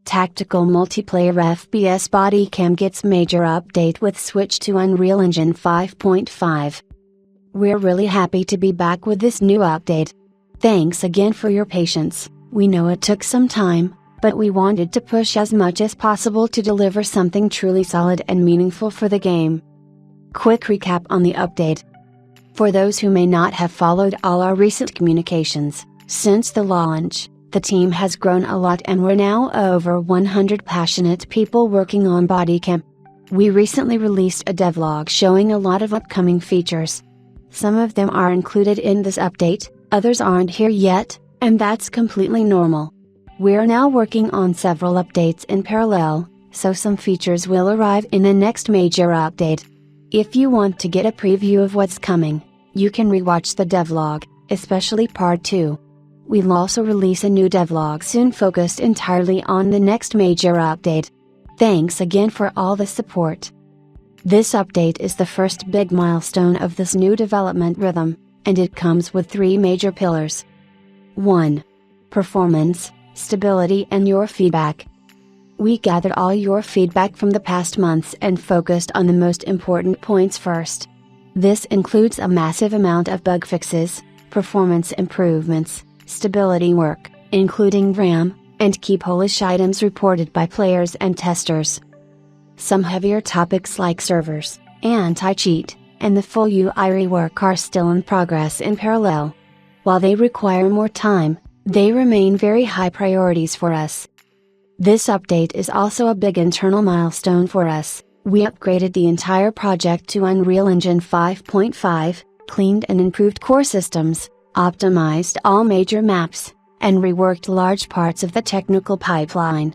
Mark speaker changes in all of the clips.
Speaker 1: Tactical multiplayer FPS Bodycam gets major update with switch to Unreal Engine 5.5. We're really happy to be back with this new update. Thanks again for your patience. We know it took some time, but we wanted to push as much as possible to deliver something truly solid and meaningful for the game. Quick recap on the update. For those who may not have followed all our recent communications, since the launch, the team has grown a lot and we're now over 100 passionate people working on Bodycam. We recently released a devlog showing a lot of upcoming features. Some of them are included in this update, others aren't here yet, and that's completely normal. We're now working on several updates in parallel, so some features will arrive in the next major update. If you want to get a preview of what's coming, you can rewatch the devlog, especially part 2. We'll also release a new devlog soon focused entirely on the next major update. Thanks again for all the support. This update is the first big milestone of this new development rhythm, and it comes with 3 major pillars. 1. Performance, stability and your feedback. We gathered all your feedback from the past months and focused on the most important points first. This includes a massive amount of bug fixes, performance improvements, stability work, including RAM, and key polish items reported by players and testers. Some heavier topics like servers, anti-cheat, and the full UI rework are still in progress in parallel. While they require more time, they remain very high priorities for us. This update is also a big internal milestone for us. We upgraded the entire project to Unreal Engine 5.5, cleaned and improved core systems, optimized all major maps, and reworked large parts of the technical pipeline.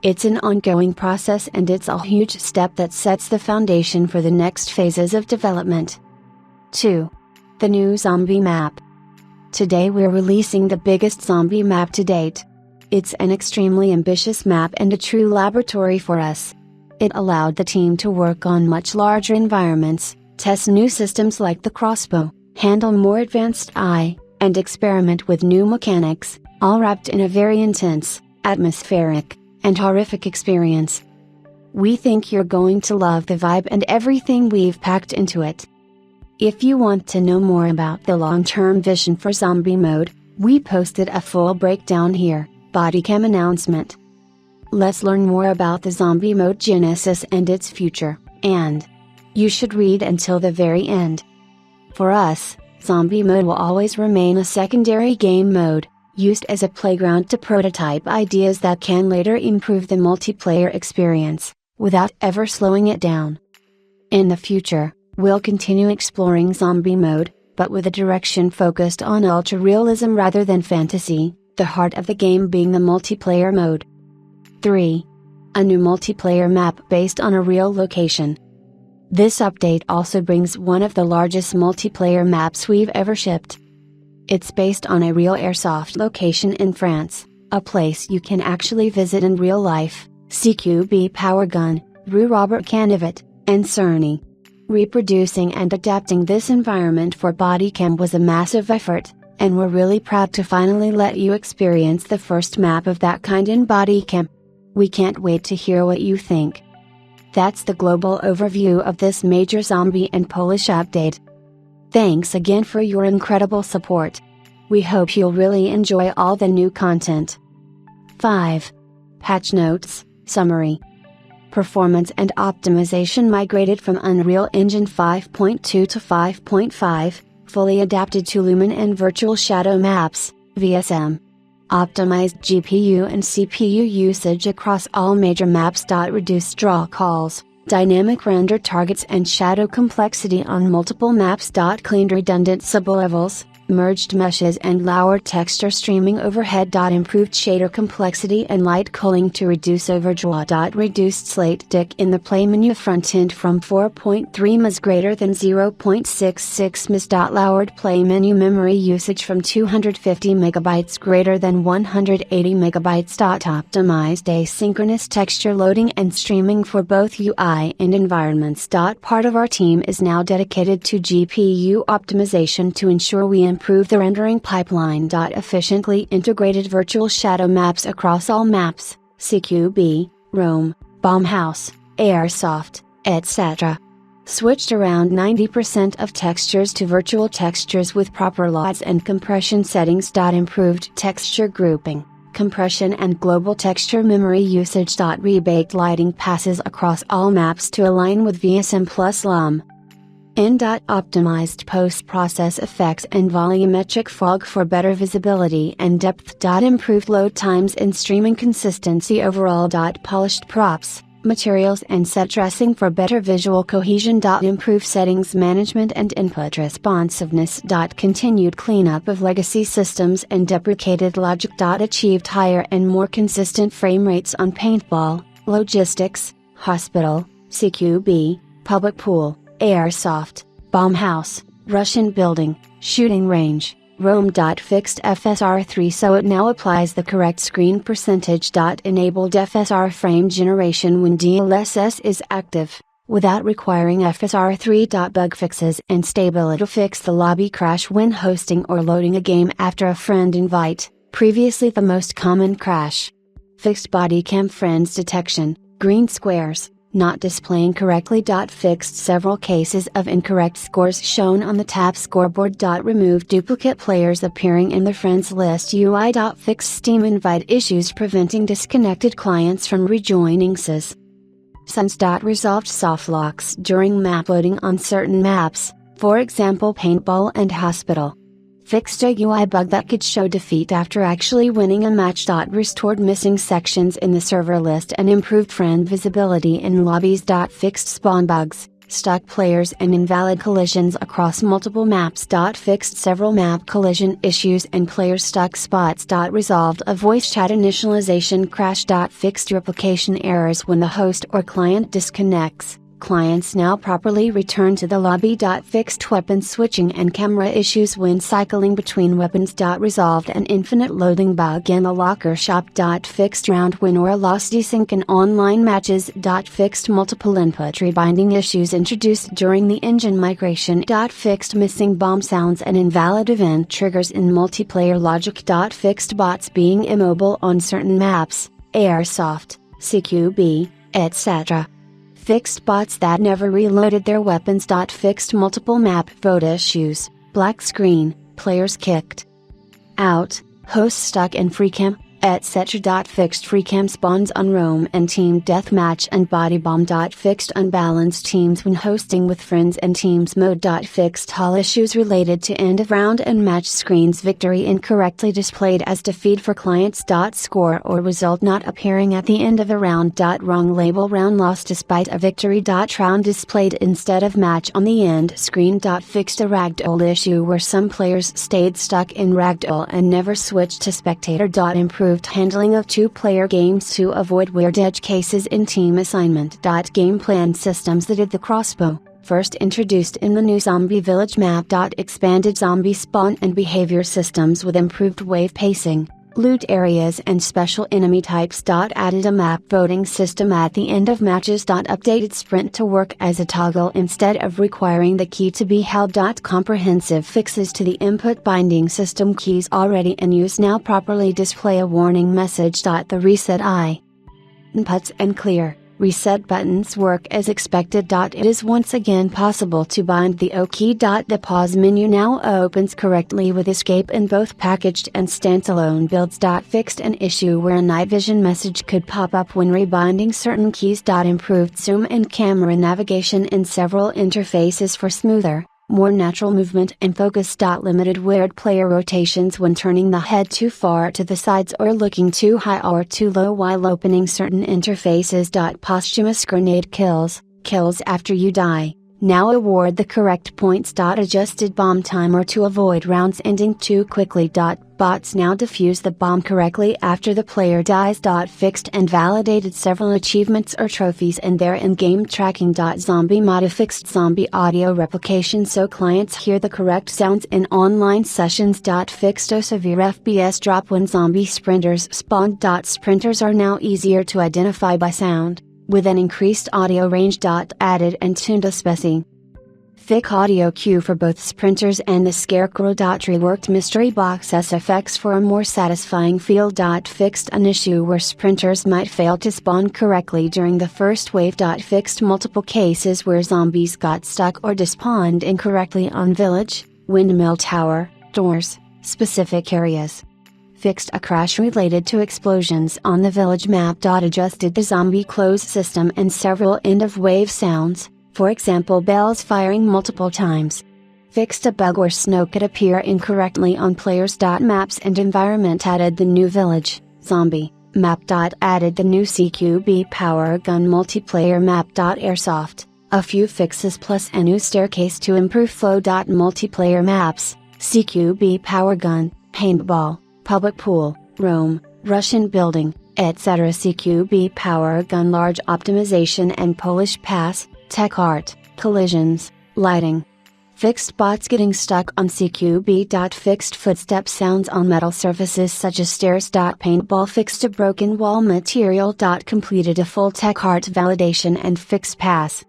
Speaker 1: It's an ongoing process and it's a huge step that sets the foundation for the next phases of development. 2. The new zombie map. Today we're releasing the biggest zombie map to date. It's an extremely ambitious map and a true laboratory for us. It allowed the team to work on much larger environments, test new systems like the crossbow, handle more advanced AI, and experiment with new mechanics, all wrapped in a very intense, atmospheric, and horrific experience. We think you're going to love the vibe and everything we've packed into it. If you want to know more about the long-term vision for zombie mode, we posted a full breakdown here, Bodycam announcement. Let's learn more about the zombie mode genesis and its future, and you should read until the very end. For us, zombie mode will always remain a secondary game mode, used as a playground to prototype ideas that can later improve the multiplayer experience, without ever slowing it down. In the future, we'll continue exploring zombie mode, but with a direction focused on ultra-realism rather than fantasy, the heart of the game being the multiplayer mode. 3. A new multiplayer map based on a real location. This update also brings one of the largest multiplayer maps we've ever shipped. It's based on a real airsoft location in France, a place you can actually visit in real life, CQB Power Gun, Rue Robert Canivet, and Cerny. Reproducing and adapting this environment for Bodycam was a massive effort, and we're really proud to finally let you experience the first map of that kind in Bodycam. We can't wait to hear what you think. That's the global overview of this major zombie and Polish update. Thanks again for your incredible support. We hope you'll really enjoy all the new content. 5. Patch Notes, Summary. Performance and optimization migrated from Unreal Engine 5.2 to 5.5, fully adapted to Lumen and Virtual Shadow Maps, VSM. Optimized GPU and CPU usage across all major maps. Reduced draw calls, dynamic render targets and shadow complexity on multiple maps. Cleaned redundant sublevels, merged meshes and lowered texture streaming overhead. Improved shader complexity and light culling to reduce overdraw. Reduced slate tick in the play menu front end from 4.3 ms greater than 0.66 ms. Lowered play menu memory usage from 250 MB greater than 180 MB. Optimized asynchronous texture loading and streaming for both UI and environments. Part of our team is now dedicated to GPU optimization to ensure we improve the rendering pipeline. Efficiently integrated virtual shadow maps across all maps, CQB, Roam, Bomb House, Airsoft, etc. Switched around 90% of textures to virtual textures with proper LODs and compression settings. Improved texture grouping, compression and global texture memory usage. Rebaked lighting passes across all maps to align with VSM plus LUM. Optimized post-process effects and volumetric fog for better visibility and depth. Improved load times and streaming consistency overall. Polished props, materials and set dressing for better visual cohesion. Improved settings management and input responsiveness. Continued cleanup of legacy systems and deprecated logic. Achieved higher and more consistent frame rates on paintball, logistics, hospital, CQB, public pool, Airsoft, bomb house, Russian building, shooting range, Roam. Fixed FSR 3 so it now applies the correct screen percentage. Enabled FSR frame generation when DLSS is active, without requiring FSR 3. Bug fixes and stability. Fix the lobby crash when hosting or loading a game after a friend invite, previously the most common crash. Fixed Bodycam friends detection, green squares, not displaying correctly. Fixed several cases of incorrect scores shown on the tab scoreboard. Removed duplicate players appearing in the friends list UI. Fixed Steam invite issues preventing disconnected clients from rejoining SIS. Sans. Resolved soft locks during map loading on certain maps, for example paintball and hospital. Fixed a UI bug that could show defeat after actually winning a match. Restored missing sections in the server list and improved friend visibility in lobbies. Fixed spawn bugs, stuck players and invalid collisions across multiple maps. Fixed several map collision issues and player stuck spots. Resolved a voice chat initialization crash. Fixed replication errors when the host or client disconnects. Clients now properly return to the lobby. Fixed weapon switching and camera issues when cycling between weapons. Resolved an infinite loading bug in the locker shop. Fixed round win or loss desync in online matches. Fixed multiple input rebinding issues introduced during the engine migration. Fixed missing bomb sounds and invalid event triggers in multiplayer logic. Fixed bots being immobile on certain maps, Airsoft, CQB, etc. Fixed bots that never reloaded their weapons. Fixed multiple map vote issues, black screen, players kicked out, hosts stuck in freecam, etc. Fixed freecam spawns on Roam and team deathmatch and body bomb. Fixed unbalanced teams when hosting with friends and teams mode. Fixed hull issues related to end of round and match screens. Victory incorrectly displayed as defeat for clients. Score or result not appearing at the end of a round. Wrong label round loss despite a victory. Round displayed instead of match on the end screen. Fixed a ragdoll issue where some players stayed stuck in ragdoll and never switched to spectator. Improved handling of two-player games to avoid weird edge cases in team assignment. Game plan systems that did the crossbow, first introduced in the new Zombie Village map. Expanded zombie spawn and behavior systems with improved wave pacing, loot areas and special enemy types. Added a map voting system at the end of matches. Updated sprint to work as a toggle instead of requiring the key to be held. Comprehensive fixes to the input binding system. Keys already in use now properly display a warning message. The reset inputs and clear reset buttons work as expected. It is once again possible to bind the O key. The pause menu now opens correctly with escape in both packaged and standalone builds. Fixed an issue where a night vision message could pop up when rebinding certain keys. Improved zoom and camera navigation in several interfaces for smoother, more natural movement and focus. Limited weird player rotations when turning the head too far to the sides or looking too high or too low while opening certain interfaces. Posthumous grenade kills after you die, now award the correct points. Adjusted bomb timer to avoid rounds ending too quickly. Bots now defuse the bomb correctly after the player dies. Fixed and validated several achievements or trophies and their in-game tracking. Zombie mod fixed zombie audio replication so clients hear the correct sounds in online sessions. Fixed a severe FPS drop when zombie sprinters spawn. Sprinters are now easier to identify by sound, with an increased audio range. Added and tuned a specie Thick audio cue for both sprinters and the Scarecrow. Reworked mystery box SFX for a more satisfying feel. Fixed an issue where sprinters might fail to spawn correctly during the first wave. Fixed multiple cases where zombies got stuck or despawned incorrectly on village, windmill tower, doors, specific areas. Fixed a crash related to explosions on the village map. Adjusted the zombie close system and several end-of-wave sounds, for example bells firing multiple times. Fixed a bug where snow could appear incorrectly on players. Maps and environment. Added the new village, zombie, map. Added the new CQB power gun multiplayer map. Airsoft, a few fixes plus a new staircase to improve flow. Multiplayer maps, CQB power gun, paintball, public pool, Rome, Russian building, etc. CQB power gun large optimization and Polish pass, tech art, collisions, lighting. Fixed bots getting stuck on CQB. Fixed footstep sounds on metal surfaces such as stairs. Paintball. Fixed a broken wall material. Completed a full tech art validation and fixed pass.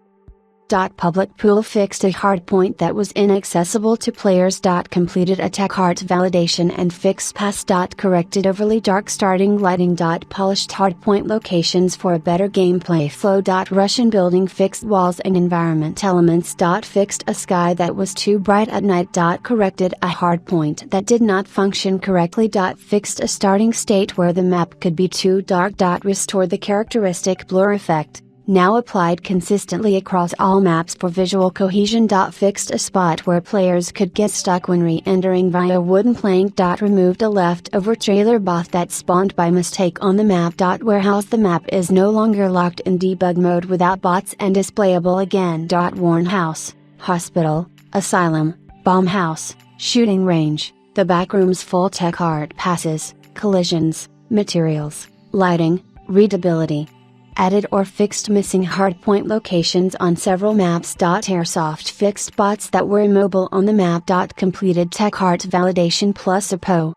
Speaker 1: Public pool. Fixed a hardpoint that was inaccessible to players. Completed a tech art validation and fixed pass. Corrected overly dark starting lighting. Polished hardpoint locations for a better gameplay flow. Russian building. Fixed walls and environment elements. Fixed a sky that was too bright at night. Corrected a hardpoint that did not function correctly. Fixed a starting state where the map could be too dark. Restored the characteristic blur effect, now applied consistently across all maps for visual cohesion. Fixed a spot where players could get stuck when re-entering via wooden plank. Removed a leftover trailer bot that spawned by mistake on the map. Warehouse. The map is no longer locked in debug mode without bots and displayable again. Warren house, hospital, asylum, bomb house, shooting range, the backrooms. Full tech art passes, collisions, materials, lighting, readability. Added or fixed missing hardpoint locations on several maps. Airsoft. Fixed bots that were immobile on the map. Completed tech art validation plus a PO.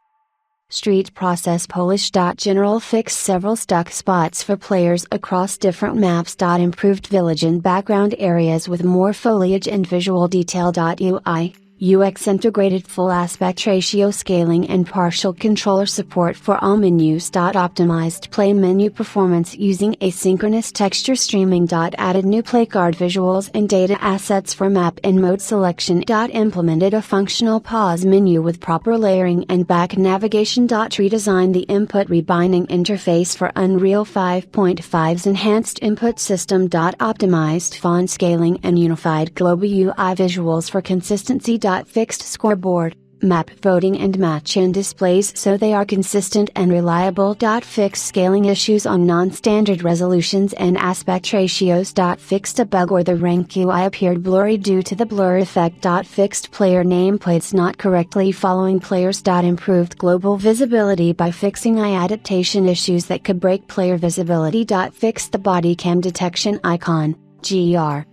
Speaker 1: Street process Polish. General. Fixed several stuck spots for players across different maps. Improved village and background areas with more foliage and visual detail. UI, UX integrated full aspect ratio scaling and partial controller support for all menus. Optimized play menu performance using asynchronous texture streaming. Added new play card visuals and data assets for map and mode selection. Implemented a functional pause menu with proper layering and back navigation. Redesigned the input rebinding interface for Unreal 5.5's enhanced input system. Optimized font scaling and unified global UI visuals for consistency. Fixed scoreboard, map voting and match-in displays so they are consistent and reliable. Fixed scaling issues on non-standard resolutions and aspect ratios. Fixed a bug where the rank UI appeared blurry due to the blur effect. Fixed player nameplates not correctly following players. Improved global visibility by fixing eye adaptation issues that could break player visibility. Fixed the bodycam detection icon, GR,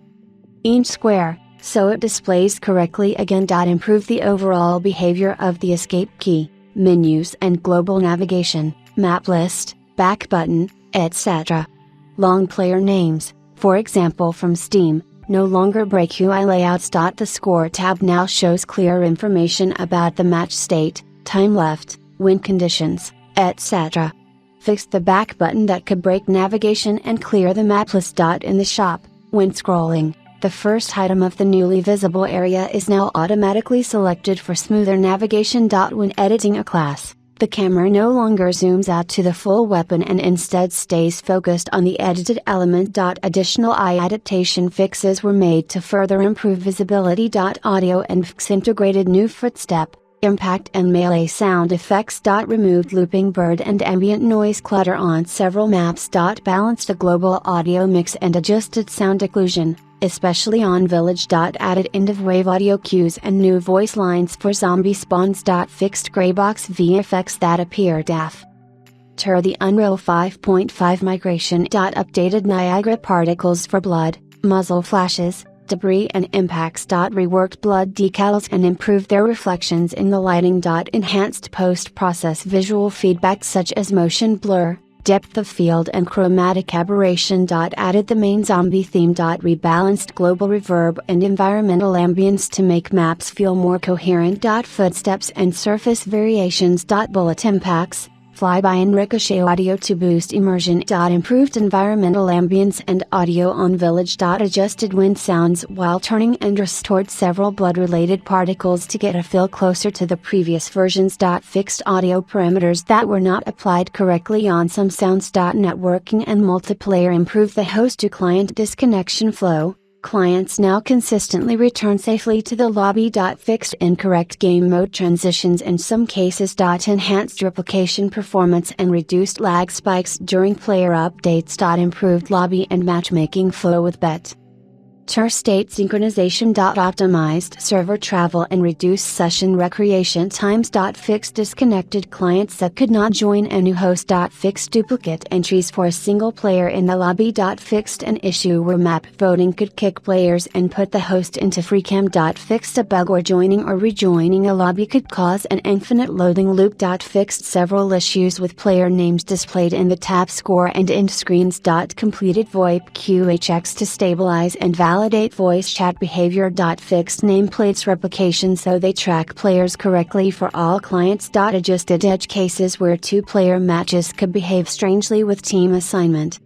Speaker 1: inch square, so it displays correctly again. Improve the overall behavior of the escape key, menus and global navigation, map list, back button, etc. Long player names, for example from Steam, no longer break UI layouts. The score tab now shows clear information about the match state, time left, win conditions, etc. Fixed the back button that could break navigation and clear the map list. In the shop, when scrolling, the first item of the newly visible area is now automatically selected for smoother navigation. When editing a class, the camera no longer zooms out to the full weapon and instead stays focused on the edited element. Additional eye adaptation fixes were made to further improve visibility. Audio and FX integrated new footstep, impact and melee sound effects. Removed looping bird and ambient noise clutter on several maps. Balanced a global audio mix and adjusted sound occlusion, especially on village. Added end-of-wave audio cues and new voice lines for zombie spawns. Fixed graybox VFX that appear daff. The Unreal 5.5 migration. Updated Niagara particles for blood, muzzle flashes, debris and impacts. Reworked blood decals and improved their reflections in the lighting. Enhanced post-process visual feedback such as motion blur, Depth of field and chromatic aberration. Added the main zombie theme. Rebalanced global reverb and environmental ambience to make maps feel more coherent. Footsteps and surface variations. Bullet impacts, flyby and ricochet audio to boost immersion. Improved environmental ambience and audio on village. Adjusted wind sounds while turning and restored several blood-related particles to get a feel closer to the previous versions. Fixed audio parameters that were not applied correctly on some sounds. Networking and multiplayer improved the host-to-client disconnection flow. Clients now consistently return safely to the lobby. Fixed incorrect game mode transitions in some cases. Enhanced replication performance and reduced lag spikes during player updates. Improved lobby and matchmaking flow with bet. State synchronization. Optimized server travel and reduced session recreation times. Fixed disconnected clients that could not join a new host. Fixed duplicate entries for a single player in the lobby. Fixed an issue where map voting could kick players and put the host into free cam. Fixed a bug where joining or rejoining a lobby could cause an infinite loading loop. Fixed several issues with player names displayed in the tab score and end screens. Completed VoIP QA checks to stabilize and validate voice chat behavior. Fixed nameplates replication so they track players correctly for all clients. Adjusted edge cases where two-player matches could behave strangely with team assignment.